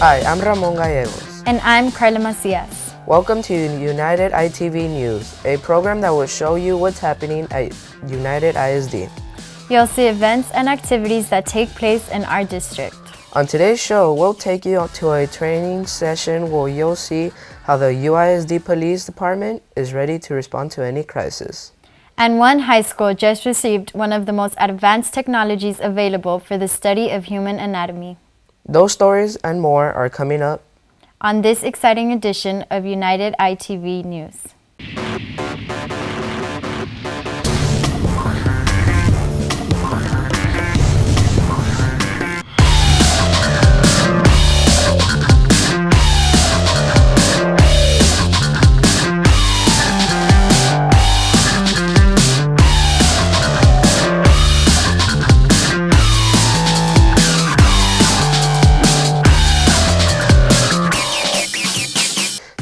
Hi, I'm Ramon Gallegos. And I'm Carla Macias. Welcome to United ITV News, a program that will show you what's happening at United ISD. You'll see events and activities that take place in our district. On today's show, we'll take you to a training session where you'll see how the UISD Police Department is ready to respond to any crisis. And one high school just received one of the most advanced technologies available for the study of human anatomy. Those stories and more are coming up on this exciting edition of United ITV News.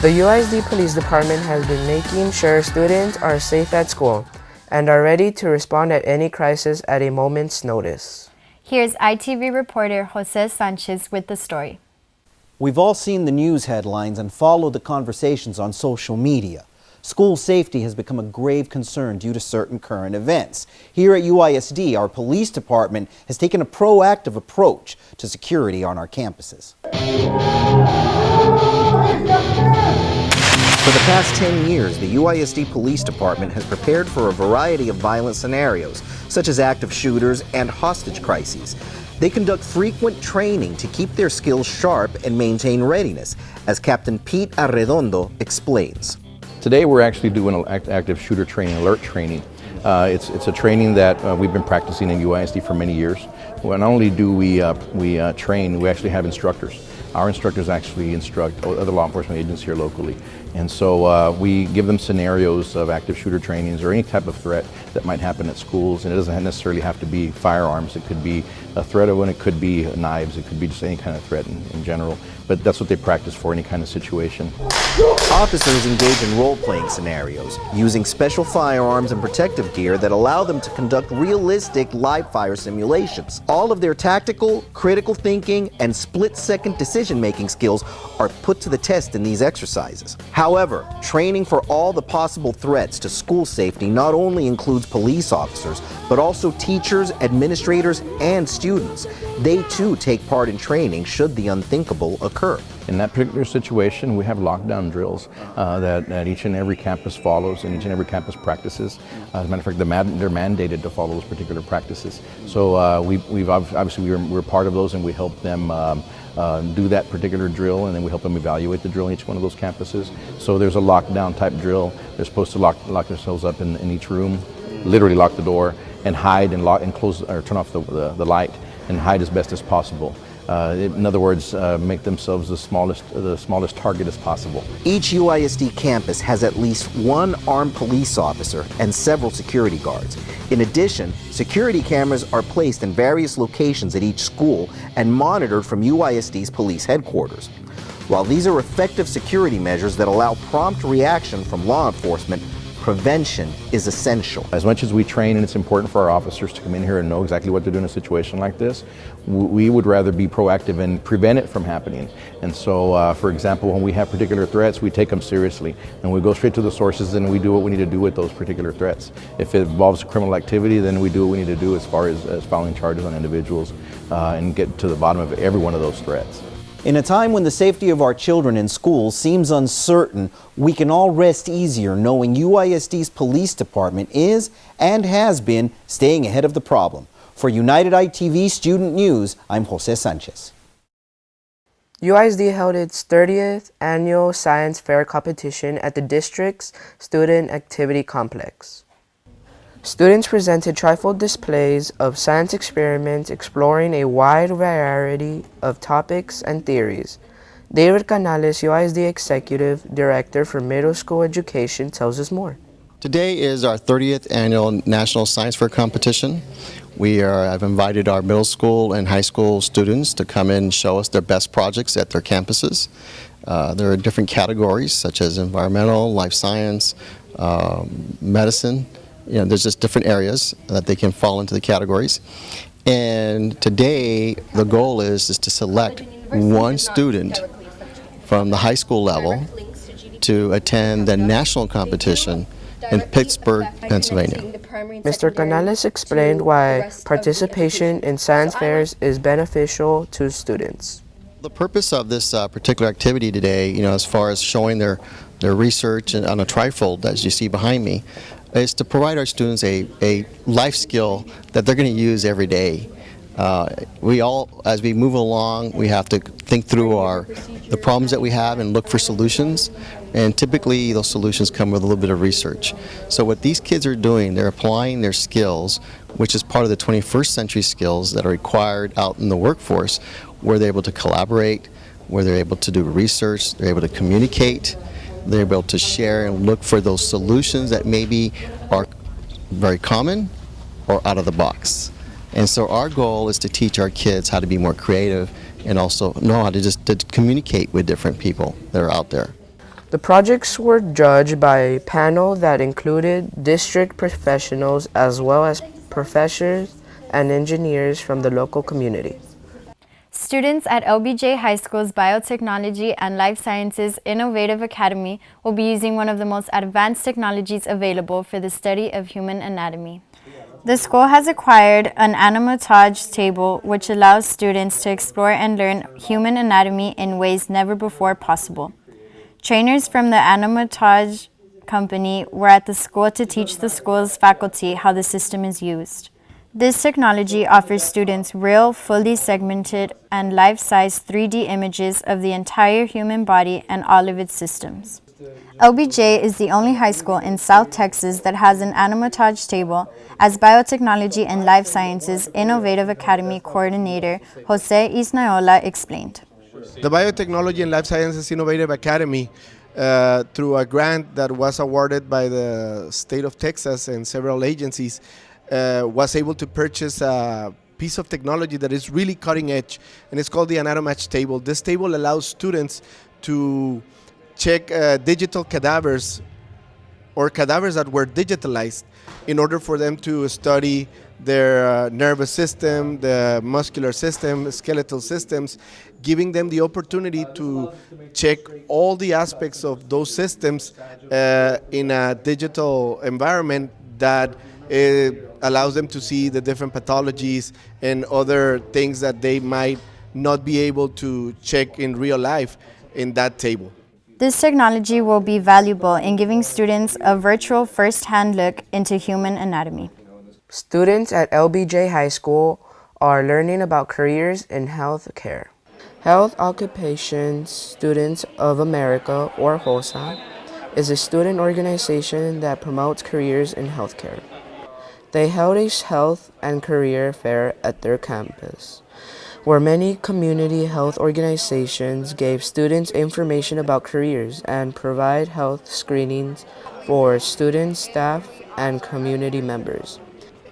The UISD Police Department has been making sure students are safe at school and are ready to respond at any crisis at a moment's notice. Here's ITV reporter Jose Sanchez with the story. We've all seen the news headlines and followed the conversations on social media. School safety has become a grave concern due to certain current events. Here at UISD, our police department has taken a proactive approach to security on our campuses. For the past 10 years, the UISD Police Department has prepared for a variety of violent scenarios, such as active shooters and hostage crises. They conduct frequent training to keep their skills sharp and maintain readiness, as Captain Pete Arredondo explains. Today we're actually doing an active shooter training, alert training. It's a training that we've been practicing in UISD for many years. Well, not only do we train, we actually have instructors. Our instructors actually instruct other law enforcement agents here locally. And so we give them scenarios of active shooter trainings or any type of threat that might happen at schools. And it doesn't necessarily have to be firearms. It could be a threat of when it could be knives. It could be just any kind of threat in general. But that's what they practice for, any kind of situation. Officers engage in role-playing scenarios, using special firearms and protective gear that allow them to conduct realistic live-fire simulations. All of their tactical, critical thinking, and split-second decision-making skills are put to the test in these exercises. However, training for all the possible threats to school safety not only includes police officers, but also teachers, administrators, and students. They too take part in training should the unthinkable occur. In that particular situation, we have lockdown drills that each and every campus follows and each and every campus practices. As a matter of fact, they're mandated to follow those particular practices. So we've obviously we're part of those, and we help them do that particular drill, and then we help them evaluate the drill in each one of those campuses. So there's a lockdown type drill. They're supposed to lock themselves up in each room, literally lock the door, and hide and lock and close or turn off the light and hide as best as possible. In other words, make themselves the smallest target as possible. Each UISD campus has at least one armed police officer and several security guards. In addition, security cameras are placed in various locations at each school and monitored from UISD's police headquarters. While these are effective security measures that allow prompt reaction from law enforcement, prevention is essential. As much as we train, and it's important for our officers to come in here and know exactly what to do in a situation like this, we would rather be proactive and prevent it from happening. And so, for example, when we have particular threats, we take them seriously, and we go straight to the sources and we do what we need to do with those particular threats. If it involves criminal activity, then we do what we need to do as far as filing charges on individuals and get to the bottom of every one of those threats. In a time when the safety of our children in schools seems uncertain, we can all rest easier knowing UISD's police department is and has been staying ahead of the problem. For United ITV Student News, I'm Jose Sanchez. UISD held its 30th annual science fair competition at the district's Student Activity Complex. Students presented trifold displays of science experiments exploring a wide variety of topics and theories. David Canales, UISD Executive Director for Middle School Education, tells us more. Today is our 30th annual National Science Fair competition. I've invited our middle school and high school students to come in and show us their best projects at their campuses. There are different categories such as environmental, life science, medicine. There's just different areas that they can fall into the categories. And today the goal is to select one student from the high school level to attend the national competition in Pittsburgh, Pennsylvania. Mr. Canales explained why participation in science fairs is beneficial to students. The purpose of this particular activity today, as far as showing their research on a trifold, as you see behind me, is to provide our students a life skill that they're going to use every day. We all, as we move along, we have to think through the problems that we have and look for solutions. And typically, those solutions come with a little bit of research. So what these kids are doing, they're applying their skills, which is part of the 21st century skills that are required out in the workforce, where they're able to collaborate, where they're able to do research, they're able to communicate, they're able to share and look for those solutions that maybe are very common or out of the box. And so our goal is to teach our kids how to be more creative and also know how to communicate with different people that are out there. The projects were judged by a panel that included district professionals as well as professors and engineers from the local community. Students at LBJ High School's Biotechnology and Life Sciences Innovative Academy will be using one of the most advanced technologies available for the study of human anatomy. The school has acquired an animatage table which allows students to explore and learn human anatomy in ways never before possible. Trainers from the animatage company were at the school to teach the school's faculty how the system is used. This technology offers students real, fully segmented, and life-size 3D images of the entire human body and all of its systems. LBJ is the only high school in South Texas that has an animatage table, as Biotechnology and Life Sciences Innovative Academy Coordinator Jose Isnaola explained. The Biotechnology and Life Sciences Innovative Academy, through a grant that was awarded by the state of Texas and several agencies, was able to purchase a piece of technology that is really cutting edge, and it's called the Anatomatch table. This table allows students to check digital cadavers or cadavers that were digitalized in order for them to study their nervous system, the muscular system, skeletal systems, giving them the opportunity to check all the aspects of those systems in a digital environment that allows them to see the different pathologies and other things that they might not be able to check in real life in that table. This technology will be valuable in giving students a virtual first-hand look into human anatomy. Students at LBJ High School are learning about careers in health care. Health Occupations Students of America, or HOSA, is a student organization that promotes careers in healthcare. They held a health and career fair at their campus, where many community health organizations gave students information about careers and provide health screenings for students, staff, and community members.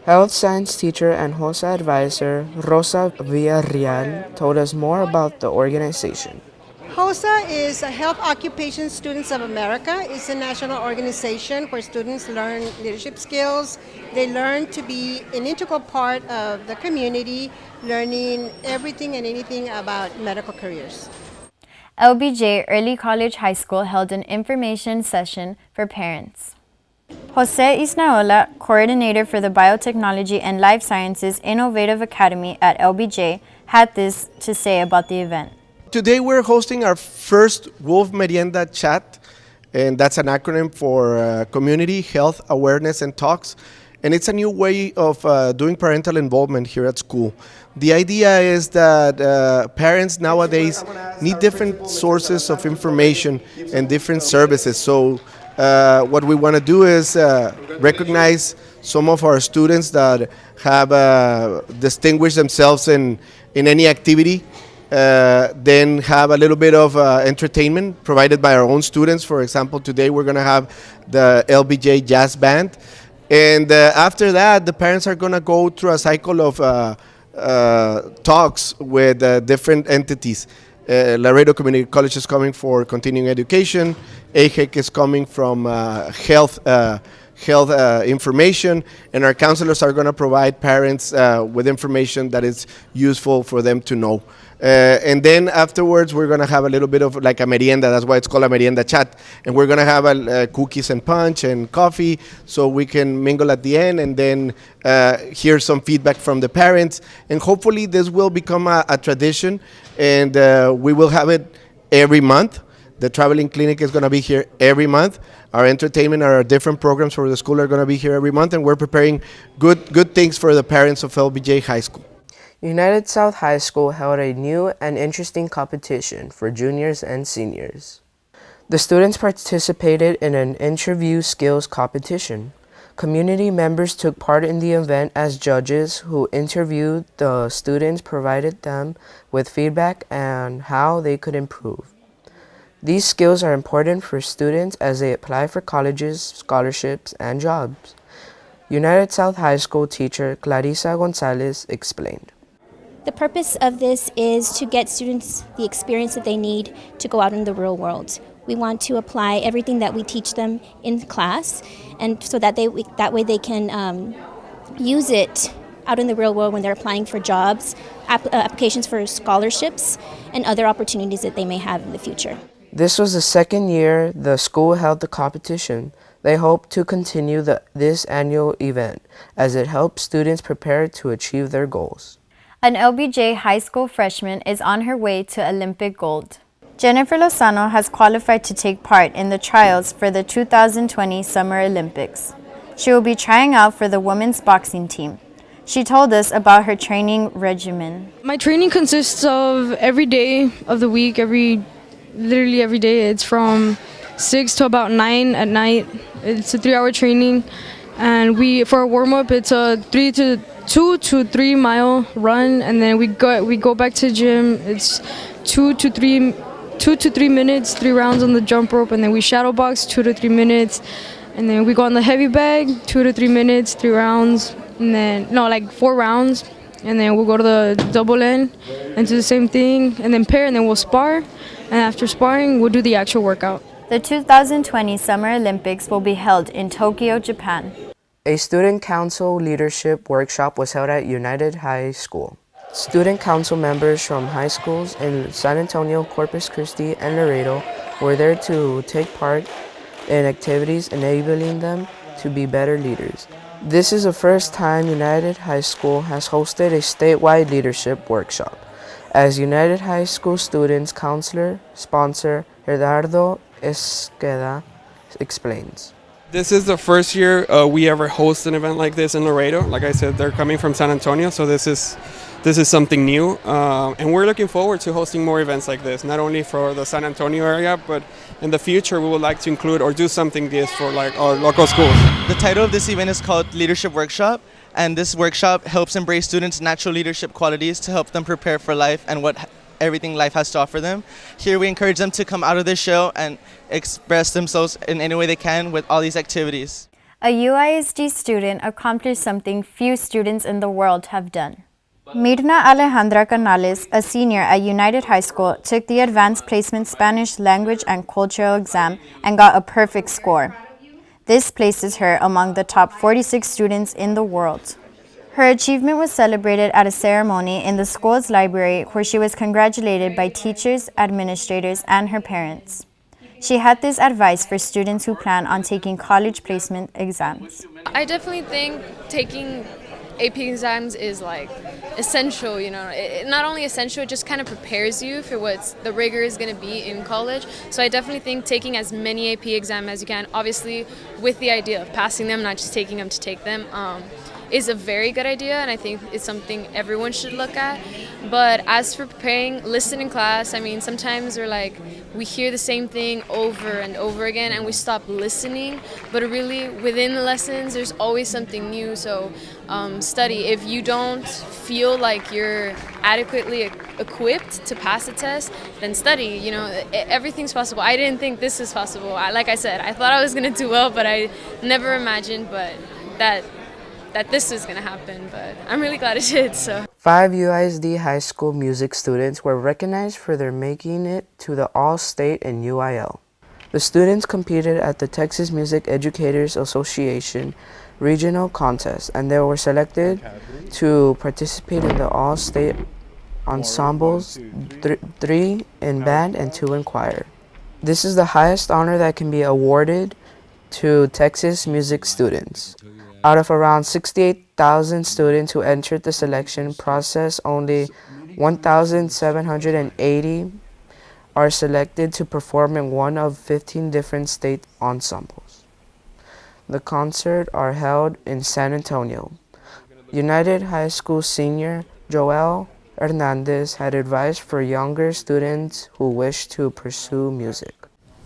Health science teacher and HOSA advisor Rosa Villarreal told us more about the organization. HOSA is Health Occupation Students of America. It's a national organization where students learn leadership skills. They learn to be an integral part of the community, learning everything and anything about medical careers. LBJ Early College High School held an information session for parents. Jose Isnaola, coordinator for the Biotechnology and Life Sciences Innovative Academy at LBJ, had this to say about the event. Today we're hosting our first Wolf Merienda Chat, and that's an acronym for Community Health Awareness and Talks. And it's a new way of doing parental involvement here at school. The idea is that parents nowadays need different sources of information and different services. So what we want to do is recognize some of our students that have distinguished themselves in any activity. Then have a little bit of entertainment provided by our own students. For example, today we're going to have the LBJ Jazz Band. And after that, the parents are going to go through a cycle of talks with different entities. Laredo Community College is coming for continuing education. AHEC is coming from health information, and our counselors are going to provide parents with information that is useful for them to know. And then afterwards, we're gonna have a little bit of like a merienda. That's why it's called a merienda chat. And we're gonna have cookies and punch and coffee, so we can mingle at the end, and then hear some feedback from the parents. And hopefully, this will become a tradition, and we will have it every month. The traveling clinic is gonna be here every month. Our entertainment, our different programs for the school are gonna be here every month, and we're preparing good things for the parents of LBJ High School. United South High School held a new and interesting competition for juniors and seniors. The students participated in an interview skills competition. Community members took part in the event as judges who interviewed the students, provided them with feedback on how they could improve. These skills are important for students as they apply for colleges, scholarships, and jobs. United South High School teacher Clarissa Gonzalez explained. The purpose of this is to get students the experience that they need to go out in the real world. We want to apply everything that we teach them in class, and so that way they can use it out in the real world when they're applying for jobs, applications for scholarships, and other opportunities that they may have in the future. This was the second year the school held the competition. They hope to continue this annual event as it helps students prepare to achieve their goals. An LBJ high school freshman is on her way to Olympic gold. Jennifer Lozano has qualified to take part in the trials for the 2020 Summer Olympics. She will be trying out for the women's boxing team. She told us about her training regimen. My training consists of every day of the week, literally every day. It's from 6 to about 9 at night. It's a 3-hour training. And for a warm-up, it's a 2 to 3 mile run, and then we go back to the gym. It's 2 to 3 minutes, 3 rounds on the jump rope, and then we shadow box 2 to 3 minutes, and then we go on the heavy bag 2 to 3 minutes, 3 rounds, and then 4 rounds, and then we'll go to the double end and do the same thing, and then pair, and then we'll spar, and after sparring, we'll do the actual workout. The 2020 Summer Olympics will be held in Tokyo, Japan. A student council leadership workshop was held at United High School. Student council members from high schools in San Antonio, Corpus Christi, and Laredo were there to take part in activities enabling them to be better leaders. This is the first time United High School has hosted a statewide leadership workshop. As United High School students counselor sponsor Gerardo Esqueda explains. This is the first year we ever host an event like this in Laredo. Like I said, they're coming from San Antonio, so this is something new, and we're looking forward to hosting more events like this, not only for the San Antonio area, but in the future we would like to include or do something this for like our local schools. The title of this event is called Leadership Workshop, and this workshop helps embrace students' natural leadership qualities to help them prepare for life and everything life has to offer them. Here we encourage them to come out of this show and express themselves in any way they can with all these activities. A UISD student accomplished something few students in the world have done. Mirna Alejandra Canales, a senior at United High School, took the Advanced Placement Spanish Language and Cultural exam and got a perfect score. This places her among the top 46 students in the world. Her achievement was celebrated at a ceremony in the school's library where she was congratulated by teachers, administrators, and her parents. She had this advice for students who plan on taking college placement exams. I definitely think taking AP exams is like essential, not only essential, it just kind of prepares you for what the rigor is going to be in college. So I definitely think taking as many AP exams as you can, obviously with the idea of passing them, not just taking them to take them, is a very good idea, and I think it's something everyone should look at. But as for preparing, listen in class, sometimes we hear the same thing over and over again and we stop listening, but really within the lessons there's always something new. So study. If you don't feel like you're adequately equipped to pass a test, then study. Everything's possible. I didn't think this is possible. Like I said, I thought I was going to do well, but I never imagined that this is going to happen, but I'm really glad it did. So 5 UISD high school music students were recognized for their making it to the All-State in UIL. The students competed at the Texas Music Educators Association regional contest, and they were selected to participate in the All-State ensembles, 3 in band and 2 in choir. This is the highest honor that can be awarded to Texas music students. Out of around 68,000 students who entered the selection process, only 1,780 are selected to perform in one of 15 different state ensembles. The concerts are held in San Antonio. United High School senior Joel Hernandez had advice for younger students who wish to pursue music.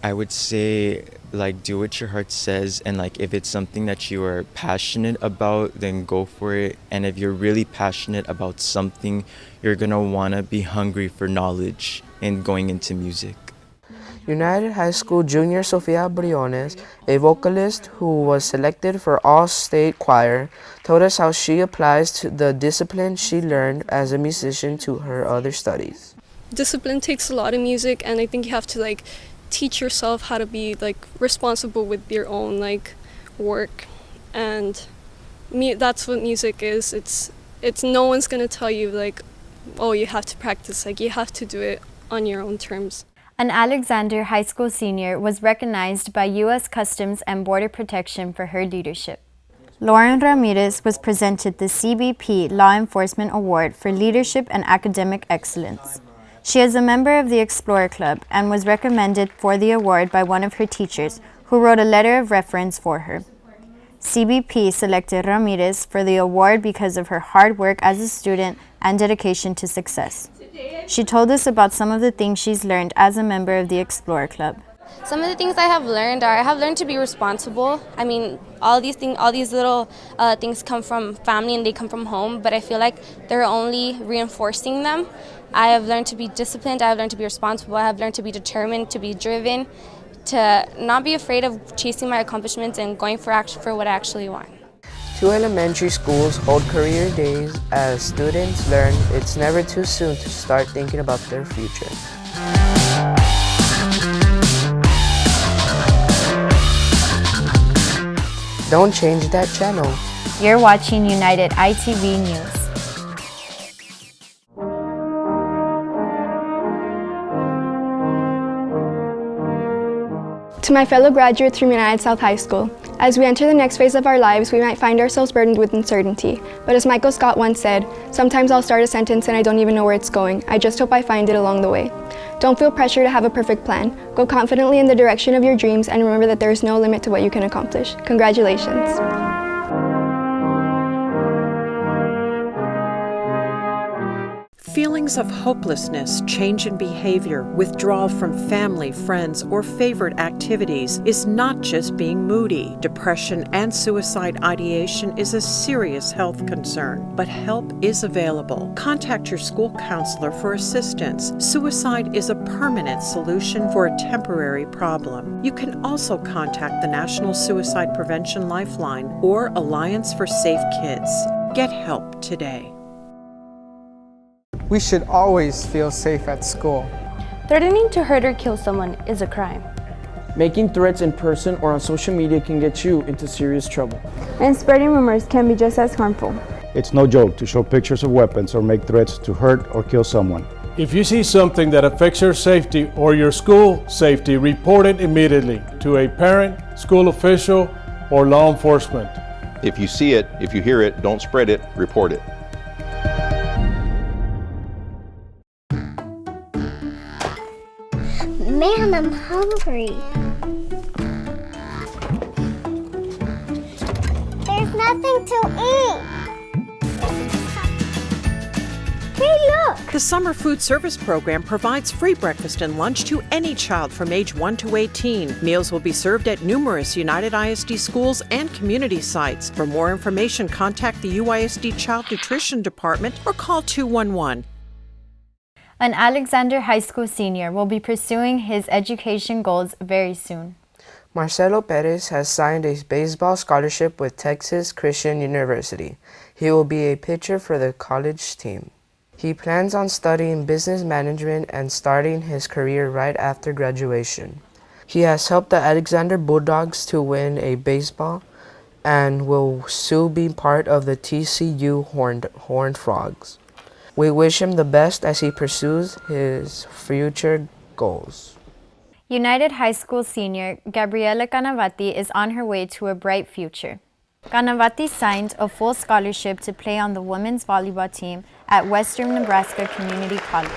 I would say, like, do what your heart says, and like if it's something that you are passionate about, then go for it. And if you're really passionate about something, you're gonna wanna be hungry for knowledge and going into music. United High School junior Sofia Briones, a vocalist who was selected for all-state choir, told us how she applies to the discipline she learned as a musician to her other studies. Discipline takes a lot in music, and I think you have to teach yourself how to be responsible with your own work. And that's what music is. It's no one's gonna tell you oh, you have to practice. You have to do it on your own terms. An Alexander High School senior was recognized by U.S. Customs and Border Protection for her leadership. Lauren Ramirez was presented the CBP Law Enforcement Award for Leadership and Academic Excellence. She is a member of the Explorer Club and was recommended for the award by one of her teachers, who wrote a letter of reference for her. CBP selected Ramirez for the award because of her hard work as a student and dedication to success. She told us about some of the things she's learned as a member of the Explorer Club. Some of the things I have learned are I have learned to be responsible. I mean, all these little things come from family and they come from home, but I feel like they're only reinforcing them. I have learned to be disciplined, I have learned to be responsible, I have learned to be determined, to be driven, to not be afraid of chasing my accomplishments and going for what I actually want. 2 elementary schools hold career days as students learn it's never too soon to start thinking about their future. Don't change that channel. You're watching United ITV News. To my fellow graduates from United South High School, as we enter the next phase of our lives, we might find ourselves burdened with uncertainty. But as Michael Scott once said, sometimes I'll start a sentence and I don't even know where it's going. I just hope I find it along the way. Don't feel pressure to have a perfect plan. Go confidently in the direction of your dreams and remember that there is no limit to what you can accomplish. Congratulations. Feelings of hopelessness, change in behavior, withdrawal from family, friends, or favorite activities is not just being moody. Depression and suicide ideation is a serious health concern, but help is available. Contact your school counselor for assistance. Suicide is a permanent solution for a temporary problem. You can also contact the National Suicide Prevention Lifeline or Alliance for Safe Kids. Get help today. We should always feel safe at school. Threatening to hurt or kill someone is a crime. Making threats in person or on social media can get you into serious trouble. And spreading rumors can be just as harmful. It's no joke to show pictures of weapons or make threats to hurt or kill someone. If you see something that affects your safety or your school safety, report it immediately to a parent, school official, or law enforcement. If you see it, if you hear it, don't spread it, report it. Man, I'm hungry. There's nothing to eat. Hey, look! The Summer Food Service Program provides free breakfast and lunch to any child from age 1 to 18. Meals will be served at numerous United ISD schools and community sites. For more information, contact the UISD Child Nutrition Department or call 211. An Alexander High School senior will be pursuing his education goals very soon. Marcelo Perez has signed a baseball scholarship with Texas Christian University. He will be a pitcher for the college team. He plans on studying business management and starting his career right after graduation. He has helped the Alexander Bulldogs to win a baseball and will soon be part of the TCU Horned Frogs. We wish him the best as he pursues his future goals. United High School senior Gabriela Canavati is on her way to a bright future. Canavati signed a full scholarship to play on the women's volleyball team at Western Nebraska Community College.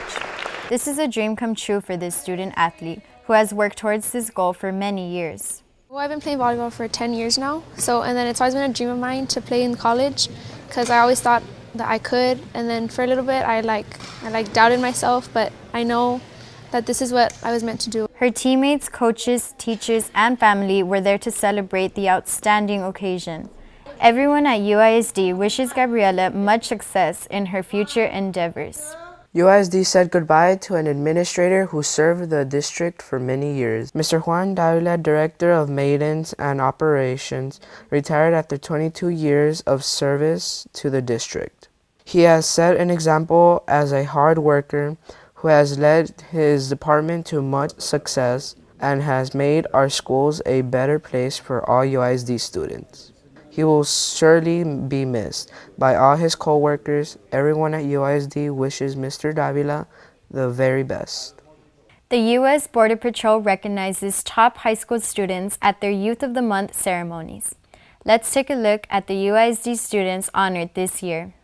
This is a dream come true for this student athlete who has worked towards this goal for many years. Well, I've been playing volleyball for 10 years now, and then it's always been a dream of mine to play in college because I always thought that I could, and then for a little bit I doubted myself, but I know that this is what I was meant to do. Her teammates, coaches, teachers, and family were there to celebrate the outstanding occasion. Everyone at UISD wishes Gabriela much success in her future endeavors. UISD said goodbye to an administrator who served the district for many years. Mr. Juan Davila, Director of Maintenance and Operations, retired after 22 years of service to the district. He has set an example as a hard worker who has led his department to much success and has made our schools a better place for all UISD students. He will surely be missed by all his co-workers. Everyone at UISD wishes Mr. Davila the very best. The U.S. Border Patrol recognizes top high school students at their Youth of the Month ceremonies. Let's take a look at the UISD students honored this year.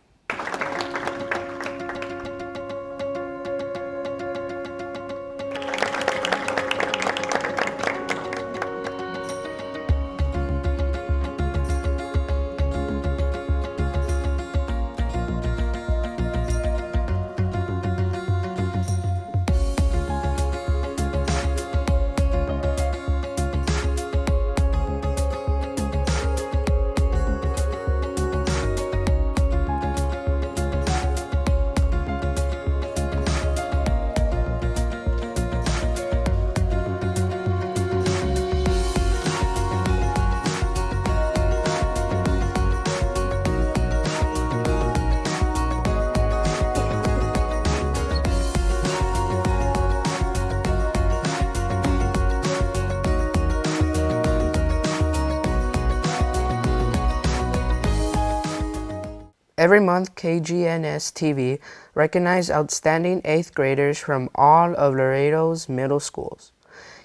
Every month, KGNS TV recognizes outstanding 8th graders from all of Laredo's middle schools.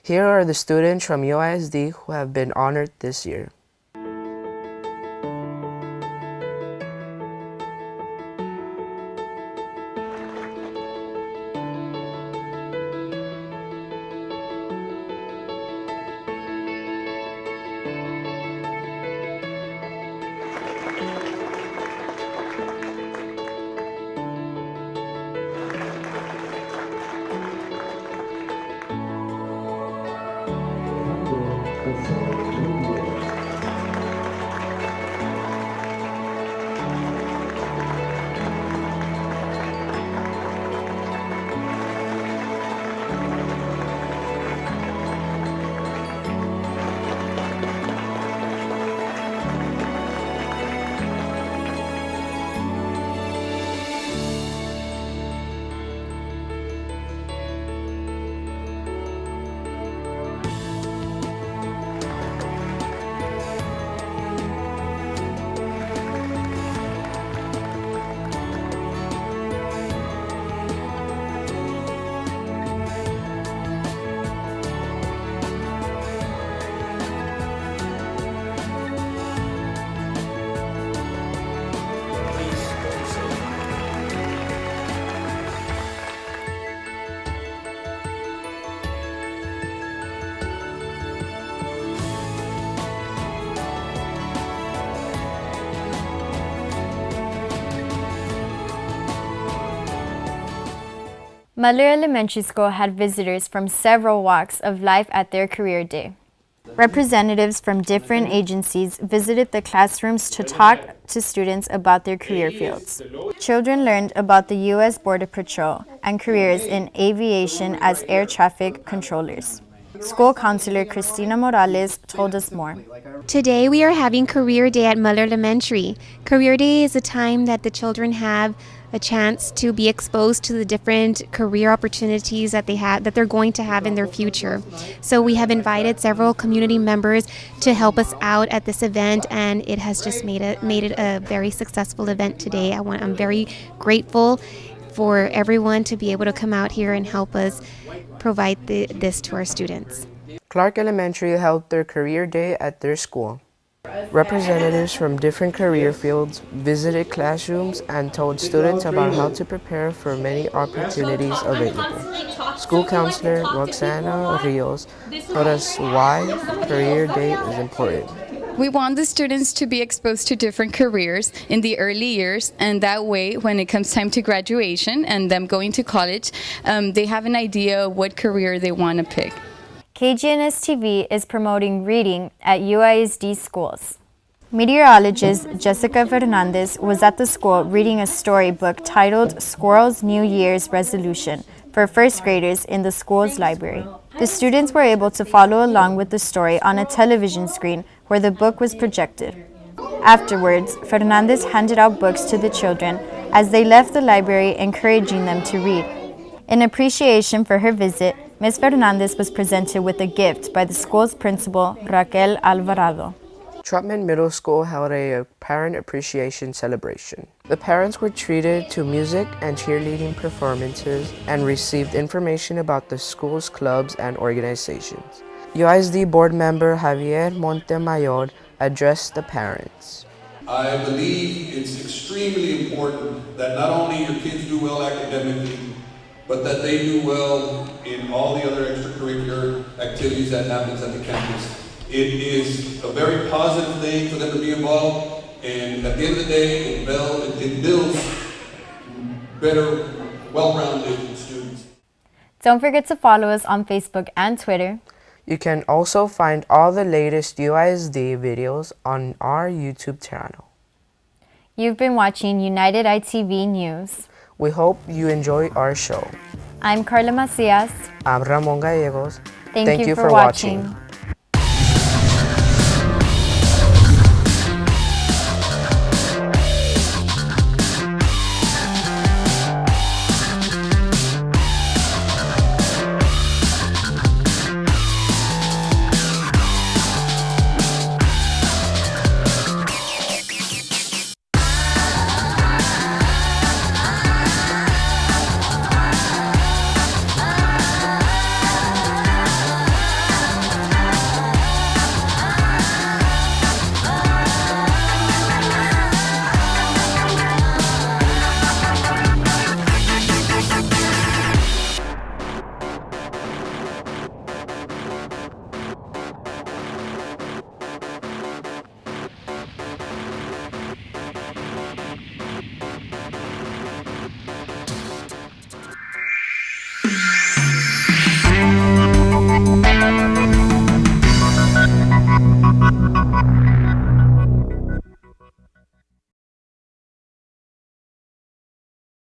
Here are the students from UISD who have been honored this year. Mother Elementary School had visitors from several walks of life at their career day. Representatives from different agencies visited the classrooms to talk to students about their career fields. Children learned about the U.S. Border Patrol and careers in aviation as air traffic controllers. School counselor Christina Morales told us more. Today we are having Career Day at Muller Elementary. Career Day is a time that the children have a chance to be exposed to the different career opportunities that they're going to have in their future. So we have invited several community members to help us out at this event, and it has just made it a very successful event today. I'm very grateful for everyone to be able to come out here and help us provide this to our students. Clark Elementary held their career day at their school. Representatives from different career fields visited classrooms and told students about how to prepare for many opportunities available. School counselor Roxana Rios told us why Career Day is important. We want the students to be exposed to different careers in the early years, and that way when it comes time to graduation and them going to college, they have an idea of what career they want to pick. KGNS TV is promoting reading at UISD schools. Meteorologist Jessica Fernandez was at the school reading a storybook titled Squirrel's New Year's Resolution for first graders in the school's library. The students were able to follow along with the story on a television screen where the book was projected. Afterwards, Fernandez handed out books to the children as they left the library, encouraging them to read. In appreciation for her visit, Ms. Fernandez was presented with a gift by the school's principal, Raquel Alvarado. Trotman Middle School held a parent appreciation celebration. The parents were treated to music and cheerleading performances and received information about the school's clubs and organizations. UISD board member Javier Montemayor addressed the parents. I believe it's extremely important that not only your kids do well academically, but that they do well in all the other extracurricular activities that happens at the campus. It is a very positive thing for them to be involved, and at the end of the day, it builds better, well-rounded students. Don't forget to follow us on Facebook and Twitter. You can also find all the latest UISD videos on our YouTube channel. You've been watching United ITV News. We hope you enjoy our show. I'm Carla Macias. I'm Ramon Gallegos. Thank you for watching.